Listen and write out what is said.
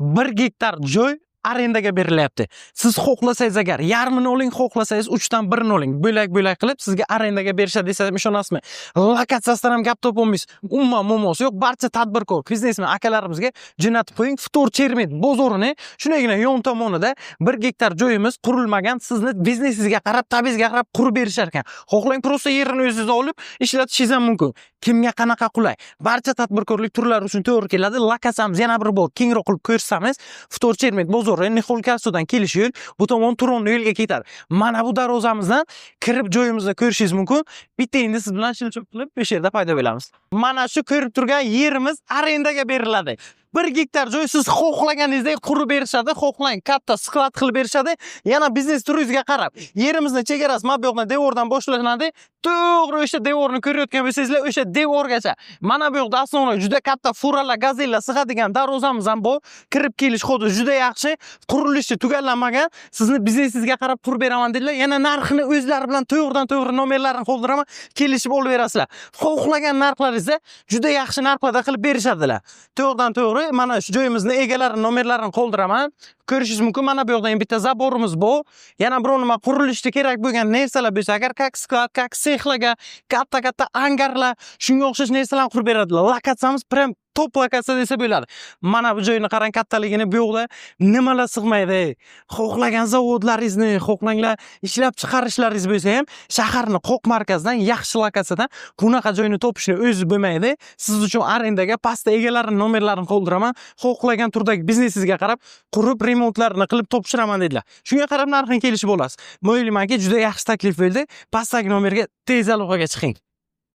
1 gektar joy arendaga berilyapti. Siz xohlasangiz agar yarmini oling, xohlasangiz 3 dan 1 oling. Bo'lak-bo'lak qilib sizga arendaga berishadi desam ishonasizmi? Lokatsiyasidan ham gap topolmaysiz. Umuman muammosi yo'q. Barcha tadbirkor, biznesmen akalarimizga jo'natib qo'ying. Futur Chermet bozorini shunagina yon tomonida 1 gektar joyimiz qurilmagan, sizni biznesingizga qarab, tabingizga qarab qurib berishar ekan. Xohlang prosta yerini o'zingiz olib ishlatishingiz ham mumkin. Kimga qanaqa qulay? Barcha tadbirkorlik turlari uchun to'g'ri keladi. Lokatsiyamiz yana bir bor kengroq qilib ko'rsamiz. Futur Chermet bozori Nixolkasudan kelish yo'l, bu tomon Turonli yo'lga ketadi. Mana bu darvozamizdan kirib joyimizni ko'rishingiz mumkin. Bitta endi siz bilan shilchib qilib o'sha yerda paydo bo'lamiz. Mana shu ko'rib turgan yerimiz arendaga beriladi. 1 gektar joy siz xohlaganingizdek qurib berishadi, xohlang katta sklad qilib berishadi. Yana biznes turingizga qarab, yerimizni chegarasi mabyoqdan devordan boshlanadi. To'g'ri o'sha devorni ko'rayotgan bo'lsangizlar, o'sha devorgacha. Mana bu yoqda asosiy juda katta furalar, gazellar sig'adigan darvozamiz ham bor. Kirib kelish xodi juda yaxshi. Qurilishi tugallanmagan. Sizni biznesingizga qarab qurib beraman dedilar. Yana narxini o'zlari bilan to'g'ridan-to'g'ri nomerlarini qoldiraman, kelishib olib berasizlar. Xohlagan narxlaringizda juda yaxshi narxlarda qilib berishadilar. To'g'ridan-to'g'ri mana shu joyimizni egalari nomerlarini qoldiraman. Ko'rishingiz mumkin. Mana bu yoqda bitta zaborimiz bor. Yana biror nima qurilishda kerak bo'lgan narsalar bo'lsa, agar kak sklad, kak sexlarga, katta angarlar, shunga o'xshash narsalarni qurib beradilar. Lokatsiyamiz prям top lokatsiya desa bo'ladi. Mana bu joyni qarang kattaligini, bu yoqda nimalar sig'maydi. Xohlagan zavodlaringizni, xohlanglar ishlab chiqarishlaringiz bo'lsa ham, shaharni qoq markazdan yaxshi lokatsiyadan bunaqa joyni topishni o'zi bo'lmaydi. Siz uchun arendaga pastda egalarining nomerlarini qoldiraman. Xohlagan turdagi biznesingizga qarab qurib remontlarini qilib topshiraman dedilar. Shunga qarab narxini kelishib olasiz. O'ylaymanki, juda yaxshi taklif bo'ldi. Pastdagi nomerga tez aloqaga chiqing.